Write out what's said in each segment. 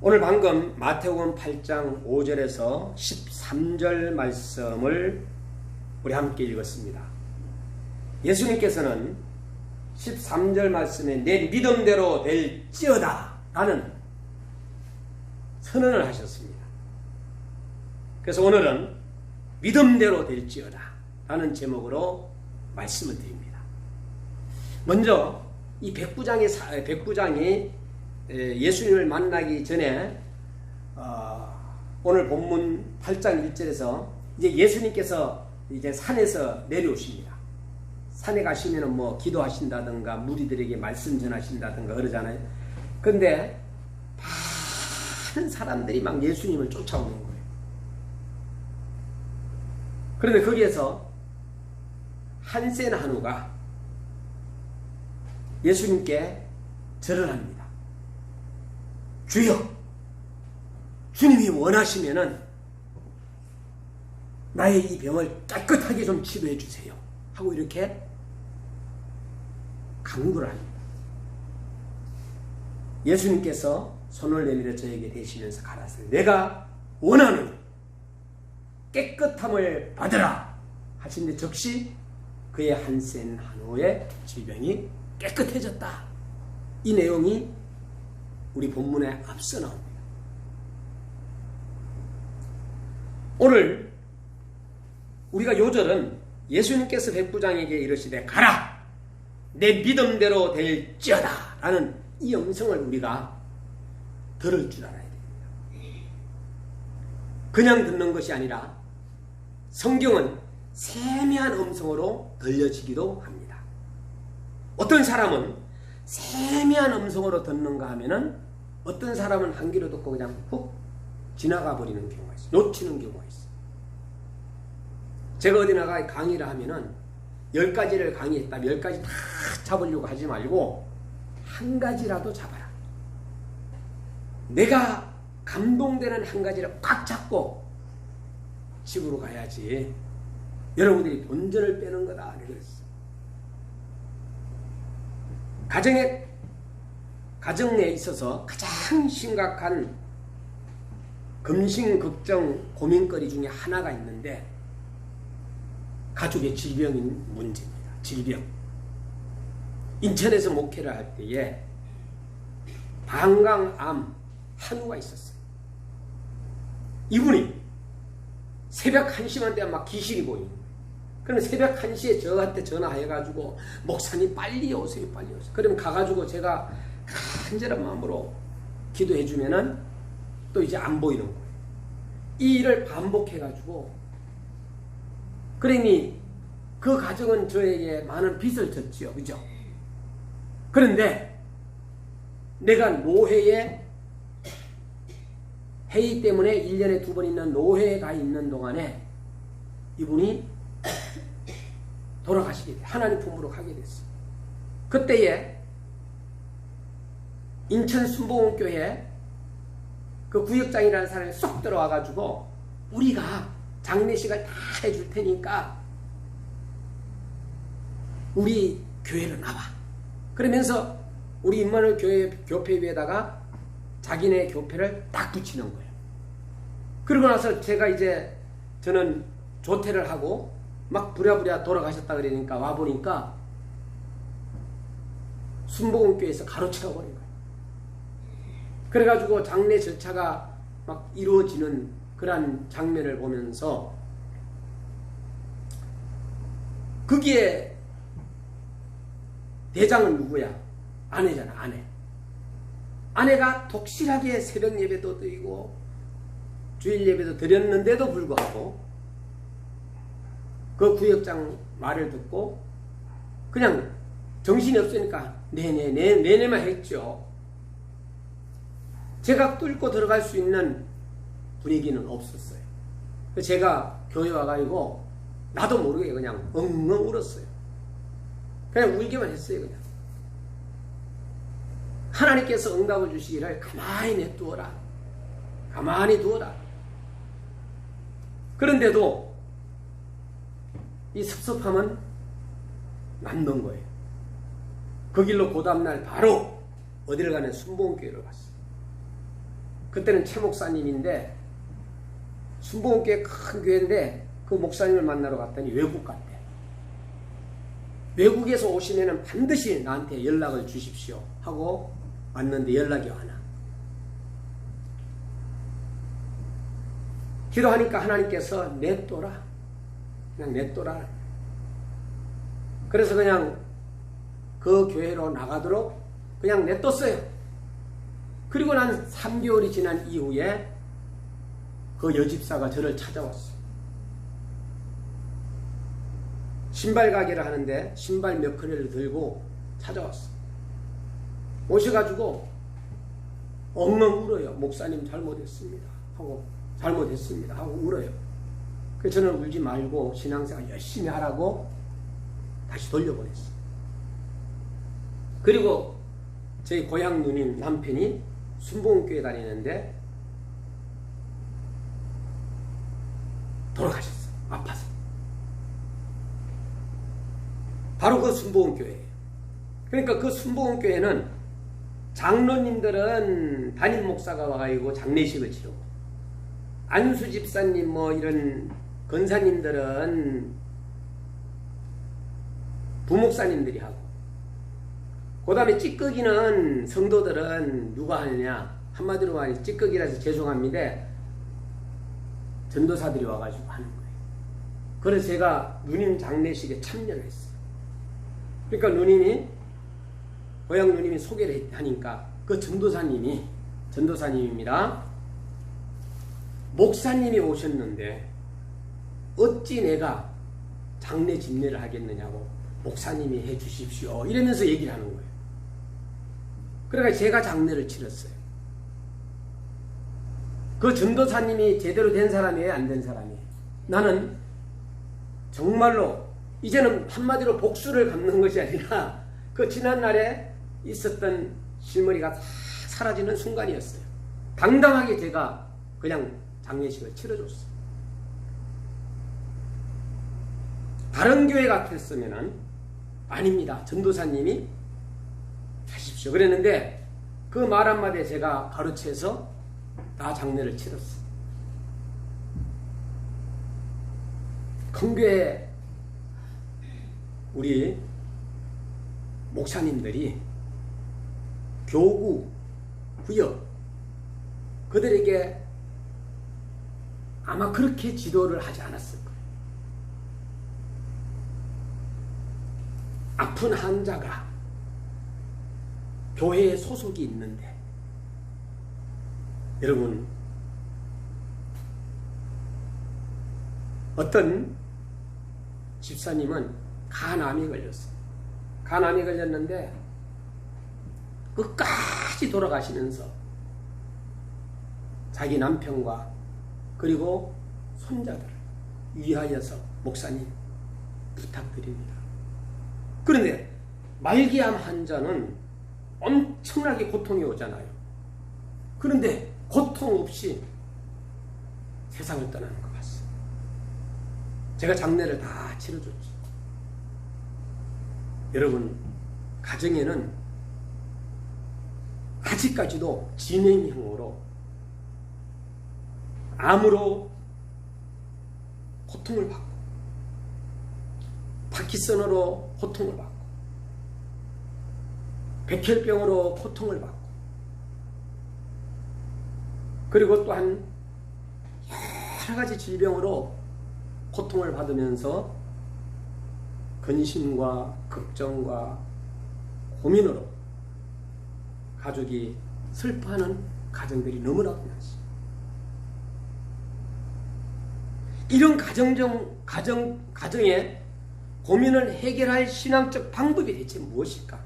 오늘 방금 마태복음 8장 5절에서 13절 말씀을 우리 함께 읽었습니다. 예수님께서는 13절 말씀에 내 믿음대로 될지어다 라는 선언을 하셨습니다. 그래서 오늘은 믿음대로 될지어다 라는 제목으로 말씀을 드립니다. 먼저 이 백부장이 예수님을 만나기 전에 오늘 본문 8장 1절에서 이제 예수님께서 이제 산에서 내려오십니다. 산에 가시면은 뭐 기도하신다든가 무리들에게 말씀 전하신다든가 그러잖아요. 근데 많은 사람들이 막 예수님을 쫓아오는 거예요. 그런데 거기에서 한센 한우가 예수님께 절을 합니다. 주여, 주님이 원하시면은 나의 이 병을 깨끗하게 좀 치료해 주세요 하고 이렇게 간구를 합니다. 예수님께서 손을 내밀어 저에게 대시면서 가라사대 내가 원하는 깨끗함을 받으라 하신데 즉시 그의 한센 한우의 질병이 깨끗해졌다. 이 내용이 우리 본문에 앞서 나옵니다. 오늘 우리가 요절은 예수님께서 백부장에게 이르시되 가라 내 믿음대로 될지어다 라는 이 음성을 우리가 들을 줄 알아야 됩니다. 그냥 듣는 것이 아니라 성경은 세미한 음성으로 들려지기도 합니다. 어떤 사람은 세미한 음성으로 듣는가 하면은 어떤 사람은 한 귀로 듣고 그냥 훅 지나가 버리는 경우가 있어요. 놓치는 경우가 있어요. 제가 어디 나가 강의를 하면은 10가지를 강의했다면 10가지 다 잡으려고 하지 말고 한 가지라도 잡아라. 내가 감동되는 한 가지를 꽉 잡고 집으로 가야지 여러분들이 본전을 빼는 거다 그랬어요. 가정에 있어서 가장 심각한 금신걱정 고민거리 중에 하나가 있는데 가족의 질병인 문제입니다. 질병. 인천에서 목회를 할 때에 방광암 한우가 있었어요. 이분이 새벽 1시만 되면 막 기실이 보이는 거예요. 그러면 새벽 1시에 저한테 전화해가지고 목사님 빨리 오세요 빨리 오세요. 그러면 가가지고 제가 간절한 마음으로 기도해주면은 또 이제 안 보이는 거예요. 이 일을 반복해가지고 그러니 그 가정은 저에게 많은 빚을 졌지요. 그죠? 그런데 내가 노회에 회의 때문에 1년에 2번 있는 노회가 있는 동안에 이분이 돌아가시게 돼. 하나님 품으로 가게 됐어요. 그때에 인천 순복음교회 그 구역장이라는 사람이 쏙 들어와가지고 우리가 장례식을 다 해줄 테니까 우리 교회로 나와. 그러면서 우리 임마누엘 교회 교패 위에다가 자기네 교패를 딱 붙이는 거예요. 그러고 나서 저는 조퇴를 하고 막 부랴부랴 돌아가셨다 그러니까 와보니까 순복음교회에서 가로채워 버린 거예요. 그래가지고 장례 절차가 막 이루어지는 그러한 장면을 보면서 거기에 대장은 누구야? 아내잖아. 아내가 독실하게 새벽 예배도 드리고 주일 예배도 드렸는데도 불구하고 그 구역장 말을 듣고 그냥 정신이 없으니까 네네만 했죠. 제가 뚫고 들어갈 수 있는 분위기는 없었어요. 제가 교회 와가지고 나도 모르게 그냥 엉엉 울었어요. 그냥 울기만 했어요. 그냥 하나님께서 응답을 주시기를 가만히 냅두어라. 가만히 두어라. 그런데도 이 섭섭함은 남는 거예요. 그 길로 그 다음날 바로 어디를 가는 순복음교회를 갔어요. 그때는 최 목사님인데 순복음교회 큰 교회인데 그 목사님을 만나러 갔더니 외국 갔대. 외국에서 오시면은 반드시 나한테 연락을 주십시오 하고 왔는데 연락이 와나. 기도하니까 하나님께서 냅둬라. 그냥 냅둬라. 그래서 그냥 그 교회로 나가도록 그냥 냅뒀어요. 그리고 난 3개월이 지난 이후에 그 여집사가 저를 찾아왔어요. 신발 가게를 하는데 신발 몇 컬레를 들고 찾아왔어요. 오셔가지고 엉엉 울어요. 목사님 잘못했습니다 하고 잘못했습니다 하고 울어요. 그래서 저는 울지 말고 신앙생활 열심히 하라고 다시 돌려보냈어요. 그리고 저희 고향 누님 남편이 순복음교회 다니는데 돌아가셨어요. 아파서. 바로 그 순복음교회예요. 그러니까 그 순복음교회는 장로님들은 담임 목사가 와가지고 장례식을 치르고 안수 집사님 뭐 이런 권사님들은 부목사님들이 하고 그 다음에 찌꺼기는 성도들은 누가 하느냐 한마디로 말해 찌꺼기라서 죄송합니다. 전도사들이 와가지고 하는 거예요. 그래서 제가 누님 장례식에 참여를 했어요. 그러니까 누님이 고향 누님이 소개를 하니까 그 전도사님입니다. 목사님이 오셨는데 어찌 내가 장례 집례를 하겠느냐고 목사님이 해 주십시오 이러면서 얘기를 하는 거예요. 그러니까 제가 장례를 치렀어요. 그 전도사님이 제대로 된 사람이에요, 안 된 사람이에요? 나는 정말로 이제는 한마디로 복수를 갚는 것이 아니라 그 지난날에 있었던 실머리가 다 사라지는 순간이었어요. 당당하게 제가 그냥 장례식을 치러줬어요. 다른 교회 같았으면은 아닙니다. 전도사님이 하십시오. 그랬는데 그 말 한마디에 제가 가르쳐서 다 장례를 치렀어요. 큰 교회 우리 목사님들이 교구, 구역 그들에게 아마 그렇게 지도를 하지 않았을 거예요. 아픈 환자가 교회에 소속이 있는데 여러분 어떤 집사님은 간암이 걸렸어요. 간암이 걸렸는데 끝까지 돌아가시면서 자기 남편과 그리고 손자들을 위하여서 목사님 부탁드립니다. 그런데 말기암 환자는 엄청나게 고통이 오잖아요. 그런데 고통 없이 세상을 떠나는 것 같습니다. 제가 장례를 다 치러줬죠. 여러분 가정에는 아직까지도 진행형으로 암으로 고통을 받고 파킨슨으로 고통을 받고 백혈병으로 고통을 받고 그리고 또한 여러 가지 질병으로 고통을 받으면서 근심과 걱정과 고민으로 가족이 슬퍼하는 가정들이 너무나도 많습니다. 이런 가정의 고민을 해결할 신앙적 방법이 대체 무엇일까?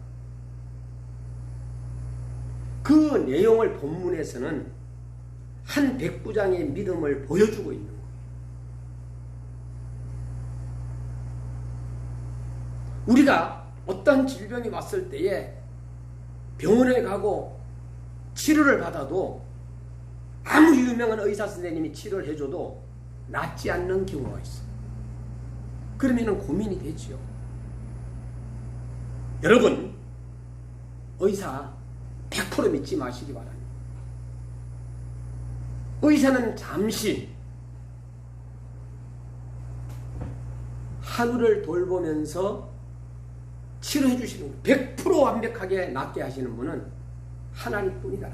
그 내용을 본문에서는 한 백부장의 믿음을 보여주고 있는 거예요. 우리가 어떤 질병이 왔을 때에 병원에 가고 치료를 받아도 아무리 유명한 의사 선생님이 치료를 해줘도 낫지 않는 경우가 있어요. 그러면 고민이 되지요. 여러분 의사 100% 믿지 마시기 바랍니다. 의사는 잠시 하루를 돌보면서 치료해 주시는 거예요. 100% 완벽하게 낫게 하시는 분은 하나님뿐이다.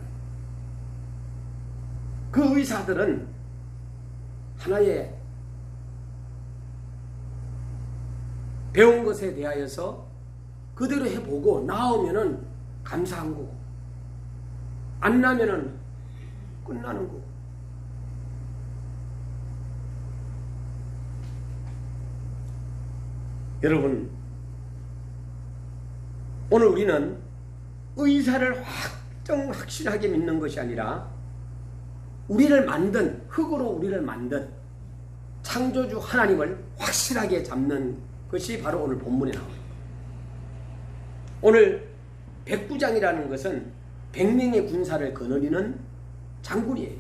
그 의사들은 하나의 배운 것에 대하여서 그대로 해보고 나오면은 감사한 거고, 안 나면은 끝나는 거고. 여러분, 오늘 우리는 의사를 확실하게 믿는 것이 아니라 우리를 만든, 흙으로 우리를 만든 창조주 하나님을 확실하게 잡는 것이 바로 오늘 본문에 나옵니다. 오늘 백부장이라는 것은 100명의 군사를 거느리는 장군이에요.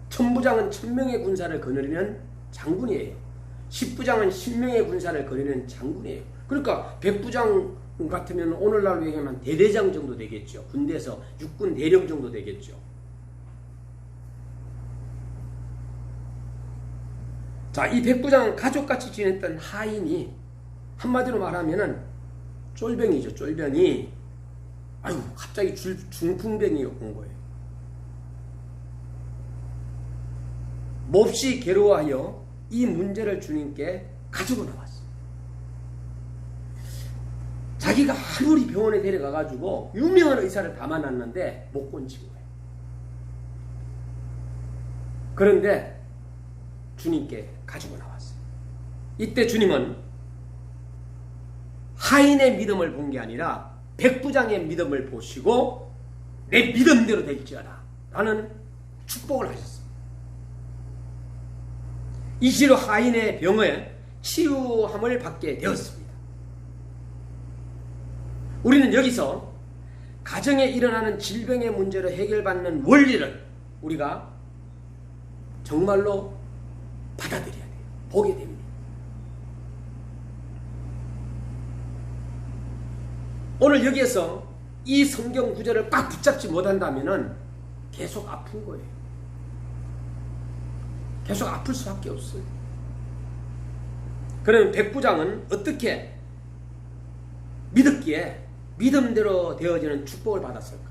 천부장은 1000명의 군사를 거느리는 장군이에요. 10부장은 10명의 군사를 거느리는 장군이에요. 그러니까 백부장 같으면 오늘날로 얘기하면 대대장 정도 되겠죠. 군대에서 육군 대령 정도 되겠죠. 자, 이 백부장은 가족같이 지냈던 하인이 한마디로 말하면은 쫄병이죠. 쫄병이 아유 갑자기 중풍병이 온 거예요. 몹시 괴로워하여 이 문제를 주님께 가지고 나왔어요. 자기가 아무리 병원에 데려가가지고 유명한 의사를 다 만났는데 못 고친 거예요. 그런데 주님께 가지고 나왔어요. 이때 주님은 하인의 믿음을 본 게 아니라 백부장의 믿음을 보시고 내 믿음대로 될지어다 라는 축복을 하셨습니다. 이시로 하인의 병에 치유함을 받게 되었습니다. 우리는 여기서 가정에 일어나는 질병의 문제로 해결받는 원리를 우리가 정말로 받아들여야 돼요. 보게 됩니다. 오늘 여기에서 이 성경 구절을 꽉 붙잡지 못한다면 계속 아픈 거예요. 계속 아플 수밖에 없어요. 그러면 백부장은 어떻게 믿었기에 믿음대로 되어지는 축복을 받았을까?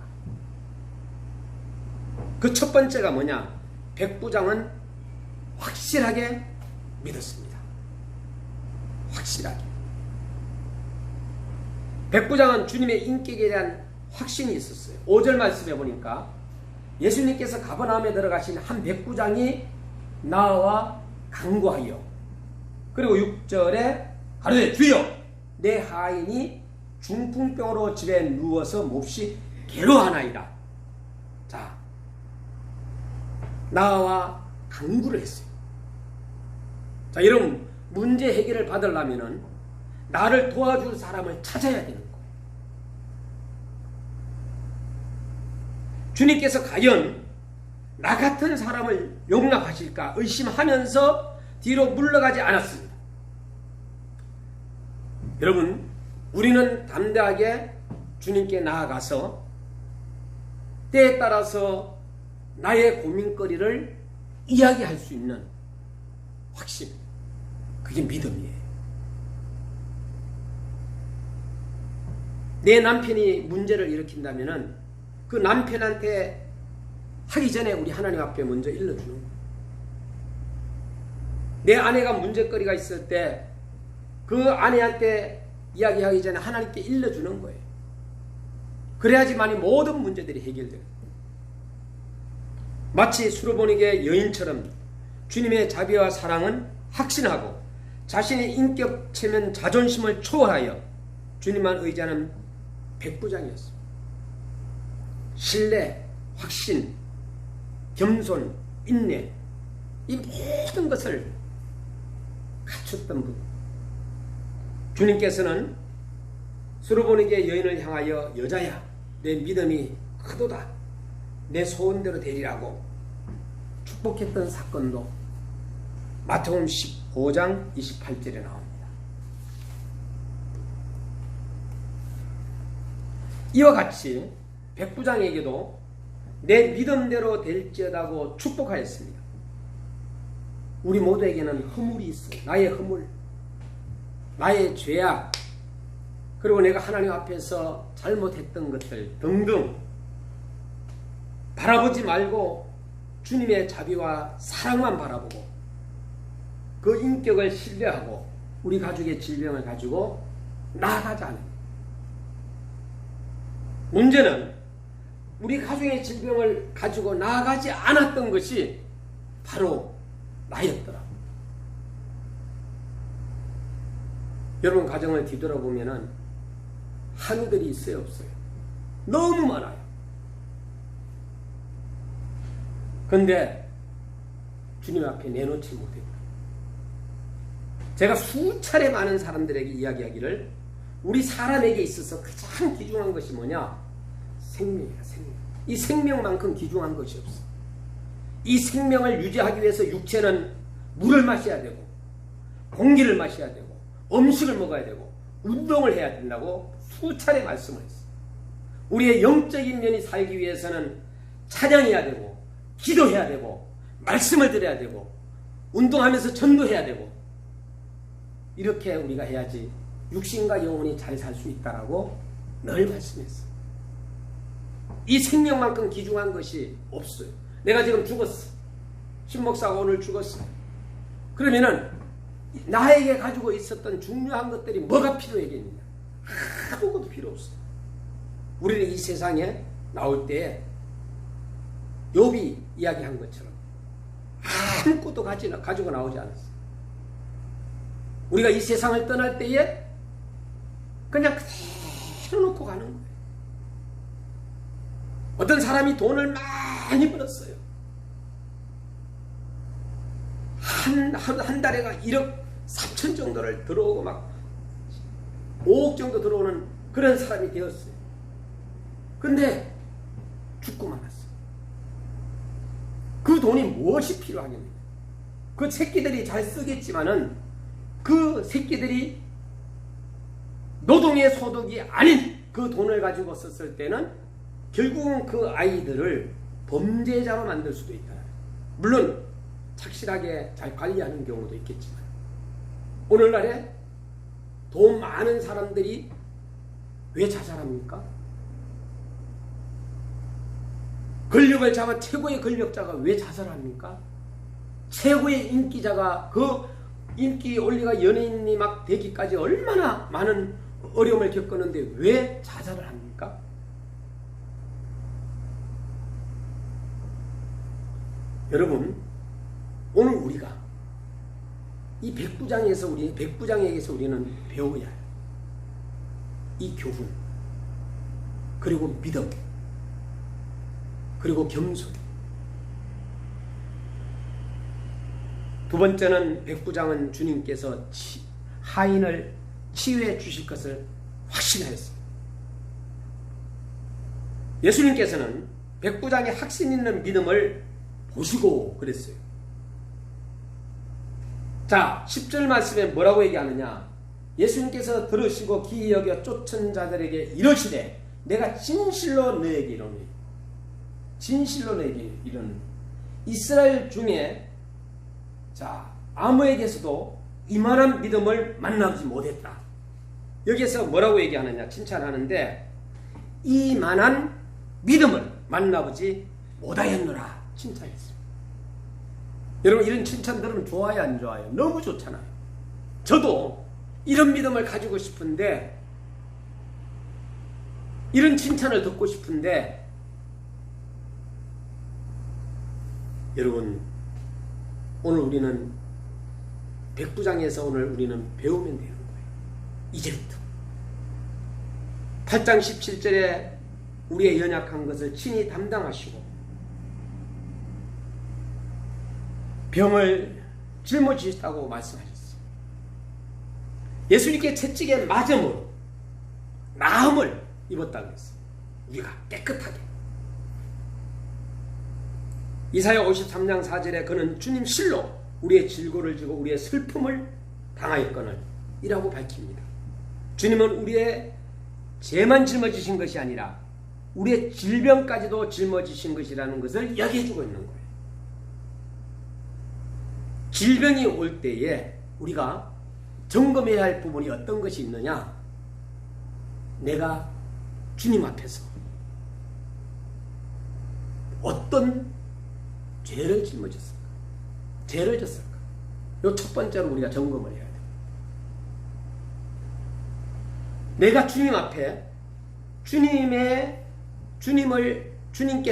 그 첫 번째가 뭐냐? 백부장은 확실하게 믿었습니다. 확실하게. 백부장은 주님의 인격에 대한 확신이 있었어요. 5절 말씀해 보니까 예수님께서 가버나움에 들어가신 한 백부장이 나와 간구하여, 그리고 6절에 가로되 주여 내 하인이 중풍병으로 집에 누워서 몹시 괴로워하나이다. 자, 나와 간구를 했어요. 자, 여러분, 문제 해결을 받으려면은 나를 도와줄 사람을 찾아야 되는 거예요. 주님께서 과연 나 같은 사람을 용납하실까 의심하면서 뒤로 물러가지 않았습니다. 여러분, 우리는 담대하게 주님께 나아가서 때에 따라서 나의 고민거리를 이야기할 수 있는 확신, 그게 믿음이에요. 내 남편이 문제를 일으킨다면 그 남편한테 하기 전에 우리 하나님 앞에 먼저 일러주는 거예요. 내 아내가 문제거리가 있을 때 그 아내한테 이야기하기 전에 하나님께 일러주는 거예요. 그래야지만이 모든 문제들이 해결돼요. 마치 수로보니게 여인처럼 주님의 자비와 사랑은 확신하고 자신의 인격 체면 자존심을 초월하여 주님만 의지하는 백부장이었습니다. 신뢰, 확신, 겸손, 인내, 이 모든 것을 갖췄던 분. 주님께서는 수로보니게 여인을 향하여 여자야 내 믿음이 크도다 내 소원대로 되리라고 축복했던 사건도 마태복음 15장 28절에 나옵니다. 이와 같이 백부장에게도 내 믿음대로 될지어다고 축복하였습니다. 우리 모두에게는 허물이 있어. 나의 허물, 나의 죄악, 그리고 내가 하나님 앞에서 잘못했던 것들 등등 바라보지 말고 주님의 자비와 사랑만 바라보고 그 인격을 신뢰하고 우리 가족의 질병을 가지고 나아가지 않아요. 문제는 우리 가족의 질병을 가지고 나아가지 않았던 것이 바로 나였더라. 여러분 가정을 뒤돌아보면은 한우들이 있어요, 없어요? 너무 많아요. 그런데 주님 앞에 내놓지 못했다. 제가 수차례 많은 사람들에게 이야기하기를 우리 사람에게 있어서 가장 귀중한 것이 뭐냐? 생명이야, 생명. 이 생명만큼 귀중한 것이 없어. 이 생명을 유지하기 위해서 육체는 물을 마셔야 되고 공기를 마셔야 되고 음식을 먹어야 되고 운동을 해야 된다고 수차례 말씀을 했어요. 우리의 영적인 면이 살기 위해서는 찬양해야 되고 기도해야 되고 말씀을 드려야 되고 운동하면서 전도해야 되고 이렇게 우리가 해야지 육신과 영혼이 잘 살 수 있다라고 늘 말씀했어요. 이 생명만큼 귀중한 것이 없어요. 내가 지금 죽었어. 신목사가 오늘 죽었어. 그러면은 나에게 가지고 있었던 중요한 것들이 뭐가 필요하겠느냐? 아무것도 필요 없어. 우리는 이 세상에 나올 때 욥이 이야기한 것처럼 아무것도 가지고 나오지 않았어. 우리가 이 세상을 떠날 때에 그냥 그대로 놓고 가는 거예요. 어떤 사람이 돈을 많이 벌었어요. 한 달에가 1억 3천 정도를 들어오고 막 5억 정도 들어오는 그런 사람이 되었어요. 근데 죽고 말았어요. 그 돈이 무엇이 필요하겠느냐? 그 새끼들이 잘 쓰겠지만은 그 새끼들이 노동의 소득이 아닌 그 돈을 가지고 썼을 때는 결국은 그 아이들을 범죄자로 만들 수도 있다. 물론 착실하게 잘 관리하는 경우도 있겠지만 오늘날에 돈 많은 사람들이 왜 자살합니까? 권력을 잡아 최고의 권력자가 왜 자살합니까? 최고의 인기자가 그 인기 올리가 연예인이 막 되기까지 얼마나 많은 어려움을 겪었는데 왜 자살을 합니까? 여러분, 오늘 우리가 이 백부장에게서 우리는 배워야 해요. 이 교훈, 그리고 믿음, 그리고 겸손. 두 번째는 백부장은 주님께서 하인을 치유해 주실 것을 확신하였습니다. 예수님께서는 백부장의 확신 있는 믿음을 보시고 그랬어요. 자, 10절 말씀에 뭐라고 얘기하느냐? 예수님께서 들으시고 기이 여겨 쫓은 자들에게 이러시되 내가 진실로 너에게 이르노니, 진실로 너에게 이르노니, 이스라엘 중에 자 아무에게서도 이만한 믿음을 만나지 못했다. 여기에서 뭐라고 얘기하느냐? 칭찬하는데 이만한 믿음을 만나보지 못하였노라 칭찬했어요. 여러분, 이런 칭찬 들으면 좋아요, 안 좋아요? 너무 좋잖아요. 저도 이런 믿음을 가지고 싶은데, 이런 칭찬을 듣고 싶은데, 여러분, 오늘 우리는 백부장에서 오늘 우리는 배우면 되는 거예요. 이제부터 8장 17절에 우리의 연약한 것을 친히 담당하시고 병을 짊어지셨다고 말씀하셨어요. 예수님께 채찍에 맞음으로 나음을 입었다고 했어요. 우리가 깨끗하게. 이사야 53장 4절에 그는 주님 실로 우리의 질고를 지고 우리의 슬픔을 당하였거늘 이라고 밝힙니다. 주님은 우리의 죄만 짊어지신 것이 아니라 우리의 질병까지도 짊어지신 것이라는 것을 이야기해주고 있는 거예요. 질병이 올 때에 우리가 점검해야 할 부분이 어떤 것이 있느냐? 내가 주님 앞에서 어떤 죄를 짊어졌을까? 죄를 졌을까? 이 첫 번째로 우리가 점검을 해야 돼요. 내가 주님 앞에 주님께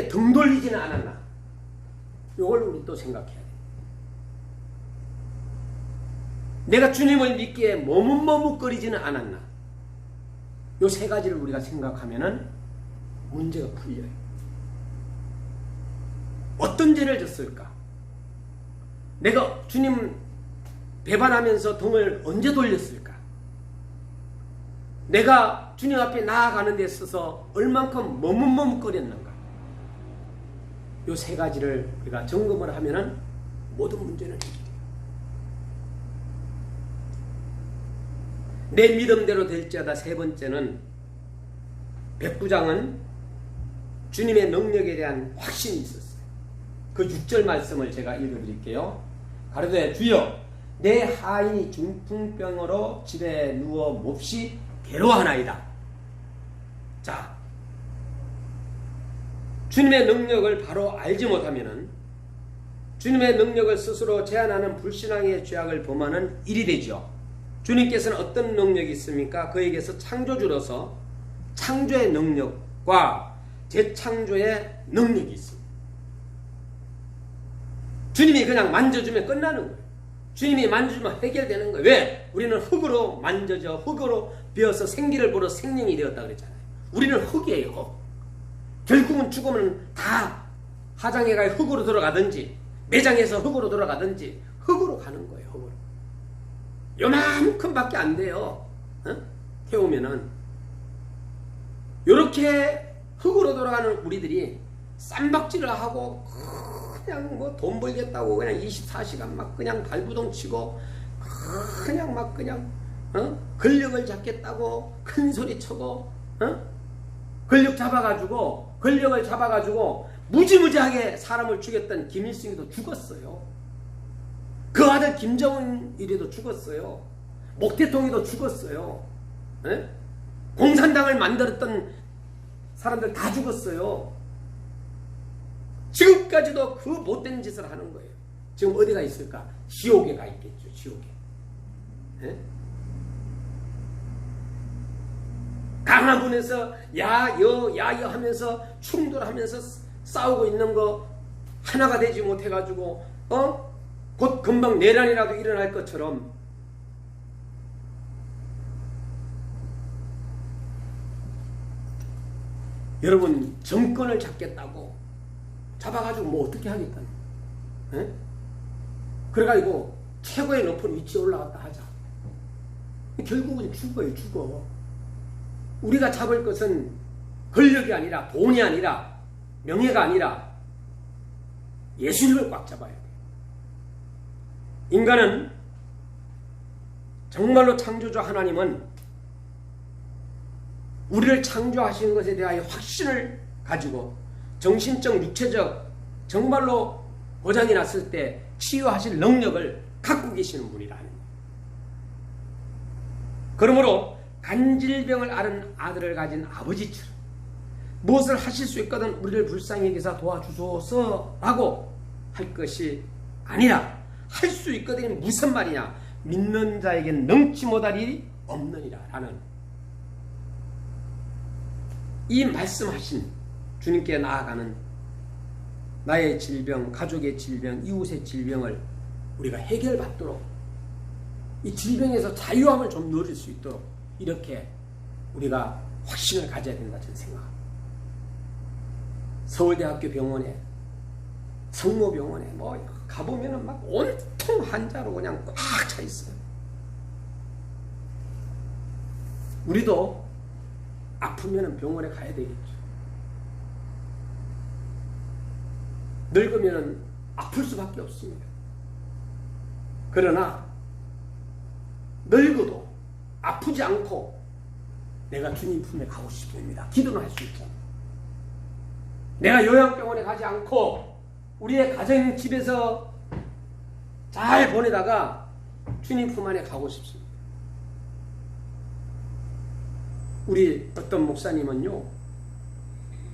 등 돌리지는 않았나? 이걸 우리 또 생각해야 돼요. 내가 주님을 믿기에 머뭇머뭇거리지는 않았나? 이 세 가지를 우리가 생각하면은 문제가 풀려요. 어떤 죄를 졌을까? 내가 주님 배반하면서 등을 언제 돌렸을까? 내가 주님 앞에 나아가는 데 있어서 얼만큼 머뭇머뭇거렸는가? 이 세 가지를 우리가 점검을 하면은 모든 문제는 해결돼요. 내 믿음대로 될지어다. 세 번째는 백부장은 주님의 능력에 대한 확신이 있었어요. 그 6절 말씀을 제가 읽어드릴게요. 가로되 주여 내 하인이 중풍병으로 집에 누워 몹시 괴로워하나이다. 자, 주님의 능력을 바로 알지 못하면은 주님의 능력을 스스로 제한하는 불신앙의 죄악을 범하는 일이 되죠. 주님께서는 어떤 능력이 있습니까? 그에게서 창조주로서 창조의 능력과 재창조의 능력이 있습니다. 주님이 그냥 만져주면 끝나는 거예요. 주님이 만져주면 해결되는 거예요. 왜? 우리는 흙으로 만져져 흙으로 베어서 생기를 보러 생명이 되었다 그랬잖아요. 우리는 흙이에요. 흙. 결국은 죽으면 다 화장에 가 흙으로 들어가든지 매장에서 흙으로 들어가든지 흙으로 가는 거예요. 흙으로. 요만큼 밖에 안 돼요. 태우면은. 요렇게 흙으로 돌아가는 우리들이 쌈박질을 하고 그냥 뭐 돈 벌겠다고 그냥 24시간 막 그냥 발부동 치고 그냥 막 그냥 권력을 잡겠다고 큰 소리 쳐고 권력을 잡아가지고 무지무지하게 사람을 죽였던 김일성이도 죽었어요. 그 아들 김정은이도 죽었어요. 목대통이도 죽었어요. 에? 공산당을 만들었던 사람들 다 죽었어요. 지금까지도 그 못된 짓을 하는 거예요. 지금 어디가 있을까? 지옥에 가 있겠죠. 지옥에. 에? 강화문에서 야여 하면서 충돌하면서 싸우고 있는 거 하나가 되지 못해가지고 곧 금방 내란이라도 일어날 것처럼 여러분 정권을 잡겠다고 잡아가지고 뭐 어떻게 하겠다는 거예요? 그래가지고 최고의 높은 위치에 올라갔다 하자. 결국은 죽어. 우리가 잡을 것은 권력이 아니라 돈이 아니라 명예가 아니라 예수님을 꽉 잡아야 돼요. 인간은 정말로 창조주 하나님은 우리를 창조하신 것에 대하여 확신을 가지고 정신적, 육체적 정말로 고장이 났을 때 치유하실 능력을 갖고 계시는 분이라는 거예요. 그러므로 간질병을 앓은 아들을 가진 아버지처럼 무엇을 하실 수 있거든 우리를 불쌍히 여기사 도와주소서 라고 할 것이 아니라 할 수 있거든 무슨 말이냐? 믿는 자에겐 능치 못할 일이 없느니라 라는 이 말씀하신 주님께 나아가는 나의 질병, 가족의 질병, 이웃의 질병을 우리가 해결받도록 이 질병에서 자유함을 좀 누릴 수 있도록 이렇게 우리가 확신을 가져야 된다 저는 생각합니다. 서울대학교 병원에 성모병원에 뭐 가보면은 막 온통 환자로 그냥 꽉 차 있어요. 우리도 아프면은 병원에 가야 되겠죠. 늙으면은 아플 수밖에 없습니다. 그러나 늙어도 아프지 않고 내가 주님 품에 가고 싶습니다. 기도는 할 수 있잖아요. 내가 요양병원에 가지 않고 우리의 가정 집에서 잘 보내다가 주님 품 안에 가고 싶습니다. 우리 어떤 목사님은요,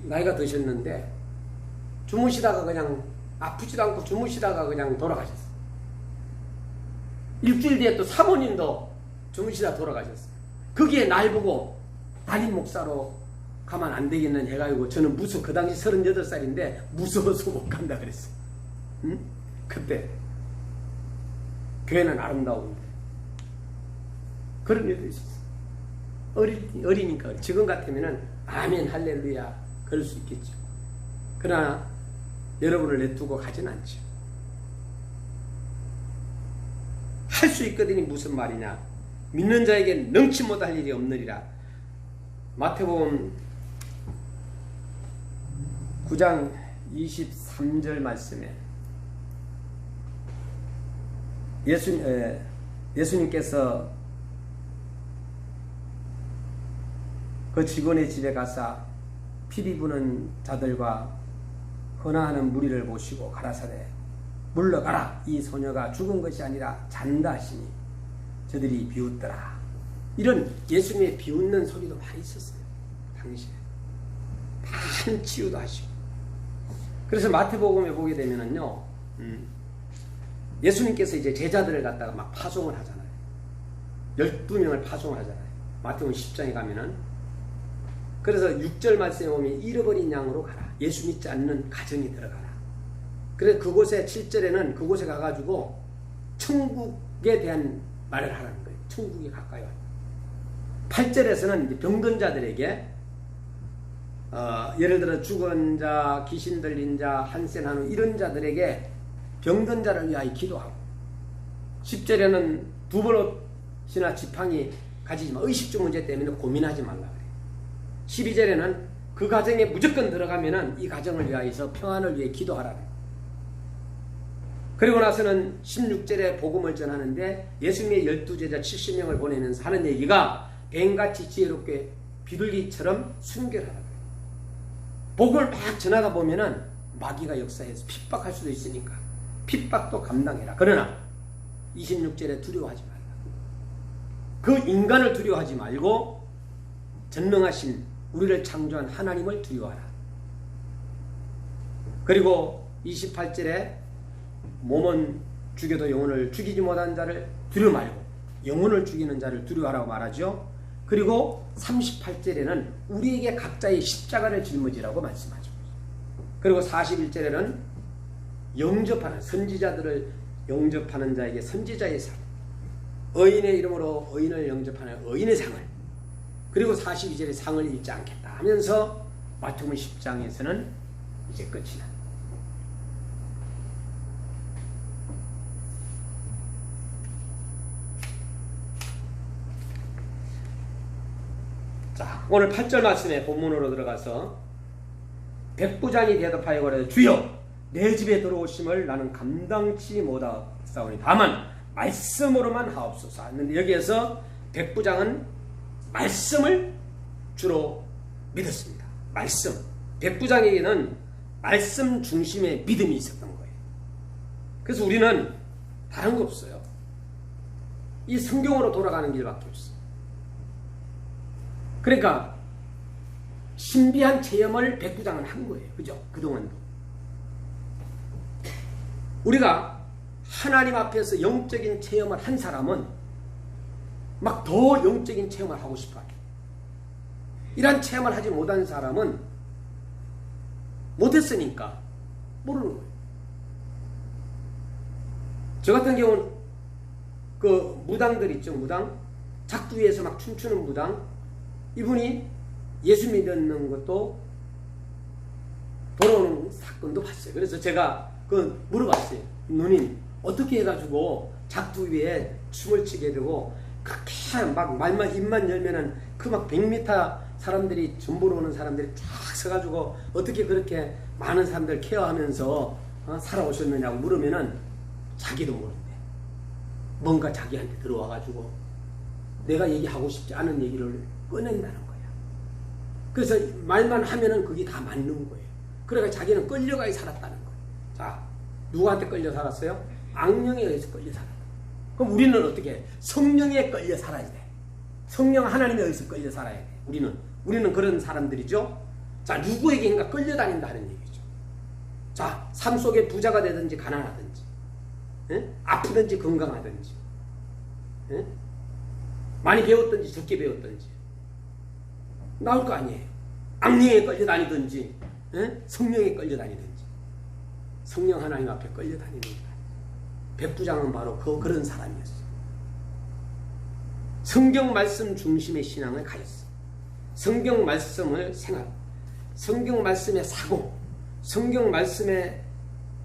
나이가 드셨는데 주무시다가 그냥 아프지도 않고 주무시다가 그냥 돌아가셨어요. 일주일 뒤에 또 사모님도 주무시다 돌아가셨어요. 거기에 날 보고 담임 목사로 가면 안 되겠는 해가지고 저는 그 당시 38살인데 무서워서 못 간다 그랬어요. 응? 그때 교회는 아름다운데 그런 일도 있었어요. 어리니까 지금 같으면은 아멘 할렐루야 그럴 수 있겠죠. 그러나 여러분을 내두고 가진 않죠. 할 수 있거든이 무슨 말이냐. 믿는 자에게 능치 못할 일이 없느니라. 마태복음 9장 23절 말씀에 예수님께서 그 직원의 집에 가사 피리 부는 자들과 헌화하는 무리를 보시고 가라사대 물러가라. 이 소녀가 죽은 것이 아니라 잔다 하시니 저들이 비웃더라. 이런 예수님의 비웃는 소리도 많이 있었어요. 당시에 많은 치유도 하시고. 그래서 마태복음에 보게 되면은요, 예수님께서 이제 제자들을 갖다가 막 파송을 하잖아요. 12명을 파송을 하잖아요. 마태복음 10장에 가면은. 그래서 6절 말씀에 보면 잃어버린 양으로 가라. 예수 믿지 않는 가정이 들어가라. 그래서 그곳에 7절에는 그곳에 가가지고 천국에 대한 말을 하라는 거예요. 천국이 가까이 와요. 8절에서는 이제 병든 자들에게 예를 들어 죽은 자, 귀신 들린 자, 한센한우 이런 자들에게 병든 자를 위하여 기도하고 10절에는 두 번이나 지팡이 가지지만 의식주 문제 때문에 고민하지 말라 그래요. 12절에는 그 가정에 무조건 들어가면은 이 가정을 위하여서 평안을 위해 기도하라 그래요. 그리고 나서는 16절에 복음을 전하는데 예수님의 12제자 70명을 보내면서 하는 얘기가 뱀같이 지혜롭게 비둘기처럼 순결하라 그래요. 복음을 막 전하다 보면은 마귀가 역사해서 핍박할 수도 있으니까 핍박도 감당해라. 그러나 26절에 두려워하지 말라. 그 인간을 두려워하지 말고 전능하신 우리를 창조한 하나님을 두려워하라. 그리고 28절에 몸은 죽여도 영혼을 죽이지 못한 자를 두려워 말고 영혼을 죽이는 자를 두려워하라고 말하죠. 그리고 38절에는 우리에게 각자의 십자가를 짊어지라고 말씀하죠. 그리고 41절에는 영접하는 선지자들을 영접하는 자에게 선지자의 상, 의인의 이름으로 의인을 영접하는 의인의 상을, 그리고 42절에 상을 잃지 않겠다 하면서 마태복음 10장에서는 이제 끝이 납니다. 자, 오늘 8절 말씀에 본문으로 들어가서 백부장이 대답하여 가로되 주여 내 집에 들어오심을 나는 감당치 못하사오니 다만 말씀으로만 하옵소서 하는데 여기에서 백부장은 말씀을 주로 믿었습니다. 말씀. 백부장에게는 말씀 중심의 믿음이 있었던 거예요. 그래서 우리는 다른 거 없어요. 이 성경으로 돌아가는 길밖에 없어요. 그러니까 신비한 체험을 백부장은 한 거예요. 그죠? 그동안도. 우리가 하나님 앞에서 영적인 체험을 한 사람은 막 더 영적인 체험을 하고 싶어요. 이런 체험을 하지 못한 사람은 못했으니까 모르는 거예요. 저 같은 경우는 그 무당들 있죠. 무당. 작두 위에서 막 춤추는 무당. 이분이 예수 믿는 것도 돌아오는 사건도 봤어요. 그래서 제가 그 물어봤어요. 누님 어떻게 해가지고 작두 위에 춤을 추게 되고 그렇게 막 말만 입만 열면은 그 막 100m 사람들이 전보러 오는 사람들이 쫙 서가지고 어떻게 그렇게 많은 사람들 케어하면서 살아오셨느냐고 물으면은 자기도 모른대. 뭔가 자기한테 들어와가지고 내가 얘기하고 싶지 않은 얘기를 꺼낸다는 거야. 그래서 말만 하면은 그게 다 맞는 거예요. 그러니까 자기는 끌려가야 살았다는 거예요. 자, 누구한테 끌려 살았어요? 악령에 의해서 끌려 살았다. 그럼 우리는 어떻게 해? 성령에 끌려 살아야 돼. 성령 하나님에 의해서 끌려 살아야 돼. 우리는 그런 사람들이죠. 자, 누구에게인가 끌려다닌다는 얘기죠. 자, 삶 속에 부자가 되든지 가난하든지, 아프든지 건강하든지, 많이 배웠든지 적게 배웠든지 나올 거 아니에요. 악령에 끌려다니든지, 성령에 끌려다니든지, 성령 하나님 앞에 끌려다니는 거예요. 백부장은 바로 그런 사람이었어요. 성경 말씀 중심의 신앙을 가졌어. 성경 말씀을 생활, 성경 말씀의 사고, 성경 말씀의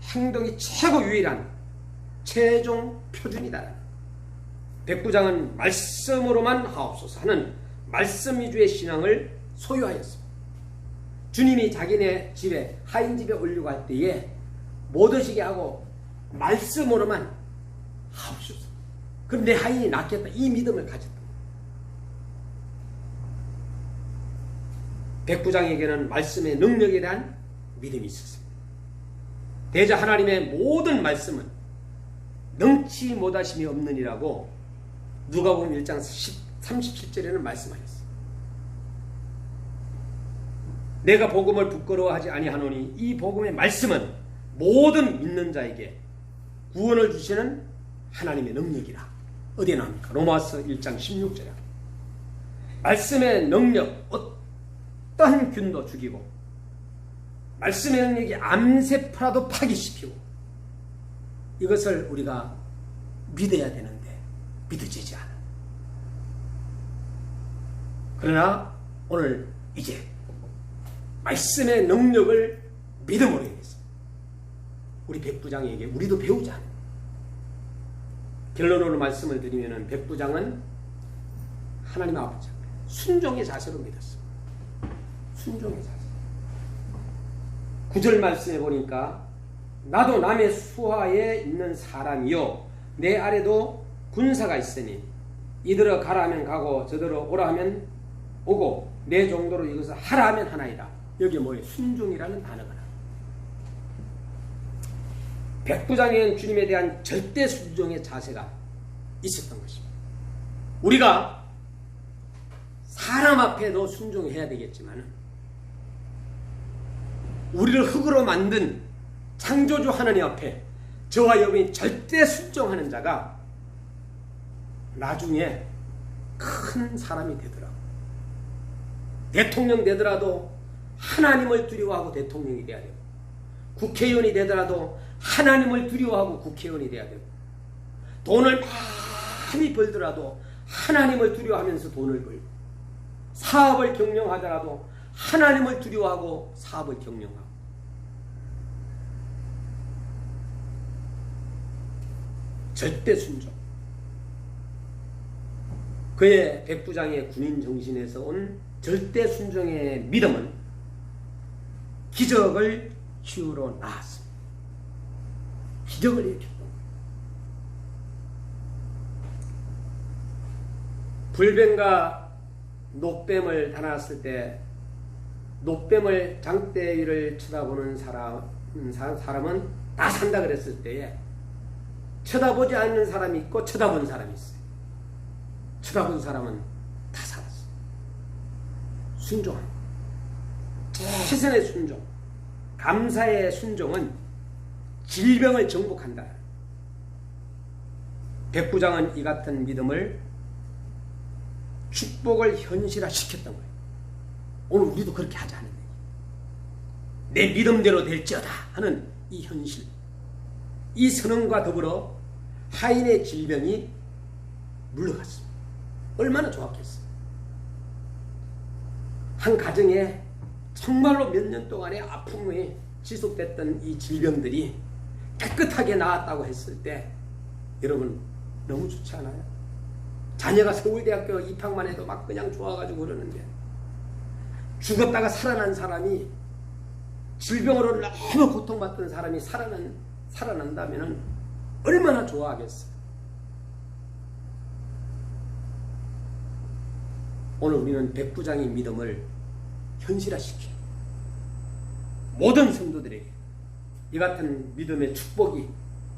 행동이 최고 유일한 최종 표준이다. 백부장은 말씀으로만 하옵소서 하는 말씀 위주의 신앙을 소유하였습니다. 주님이 자기네 집에, 하인 집에 오려고 할 때에 못 오시게 하고 말씀으로만 하옵소서. 그럼 내 하인이 낫겠다. 이 믿음을 가졌다. 백부장에게는 말씀의 능력에 대한 믿음이 있었습니다. 대저 하나님의 모든 말씀은 능치 못하심이 없느니라고 누가복음 1장 37절에는 말씀하셨어요. 내가 복음을 부끄러워하지 아니하노니 이 복음의 말씀은 모든 믿는 자에게 구원을 주시는 하나님의 능력이라. 어디에 나옵니까? 로마서 1장 16절에 말씀의 능력, 어떠한 균도 죽이고 말씀의 능력이 암세포라도 파괴시키고, 이것을 우리가 믿어야 되는데 믿어지지 않아. 그러나 오늘 이제 말씀의 능력을 믿음으로 인해서 우리 백부장에게 우리도 배우자. 결론으로 말씀을 드리면 백부장은 하나님 아버지 앞에 순종의 자세로 믿었습니다. 순종의 자세. 9절 말씀해 보니까 나도 남의 수하에 있는 사람이요 내 아래도 군사가 있으니 이들어 가라 하면 가고 저들어 오라 하면 오고 내 정도로 이것을 하라 하면 하나이다. 여기에 뭐예요? 순종이라는 단어가 나와요. 백부장에는 주님에 대한 절대 순종의 자세가 있었던 것입니다. 우리가 사람 앞에도 순종해야 되겠지만 우리를 흙으로 만든 창조주 하나님 앞에 저와 여러분이 절대 순종하는 자가 나중에 큰 사람이 되더라고요. 대통령 되더라도 하나님을 두려워하고 대통령이 돼야 되고, 국회의원이 되더라도 하나님을 두려워하고 국회의원이 돼야 되고, 돈을 많이 벌더라도 하나님을 두려워하면서 돈을 벌고, 사업을 경영하더라도 하나님을 두려워하고 사업을 경영하고, 절대 순종. 그의 백부장의 군인 정신에서 온 절대 순종의 믿음은 기적을 키우러 나왔습니다. 기적을 일으켰던 거예요. 불뱀과 노뱀을 다놨을 때 노뱀을 장대 위를 쳐다보는 사람은 다 산다 그랬을 때에 쳐다보지 않는 사람이 있고 쳐다본 사람이 있어요. 쳐다본 사람은 다 살았어요. 순종한 최선의 순종, 감사의 순종은 질병을 정복한다. 백부장은 이 같은 믿음을 축복을 현실화시켰던 거예요. 오늘 우리도 그렇게 하자 하는 얘기예요. 내 믿음대로 될지어다 하는 이 현실, 이 선언과 더불어 하인의 질병이 물러갔습니다. 얼마나 좋았겠어요. 한 가정에 정말로 몇 년 동안의 아픔이 지속됐던 이 질병들이 깨끗하게 나았다고 했을 때 여러분 너무 좋지 않아요? 자녀가 서울대학교 입학만 해도 막 그냥 좋아가지고 그러는데 죽었다가 살아난 사람이, 질병으로 너무 고통받던 사람이 살아난다면 얼마나 좋아하겠어요. 오늘 우리는 백부장의 믿음을 현실화시켜 모든 성도들에게 이 같은 믿음의 축복이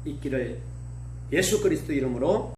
있기를 예수 그리스도 이름으로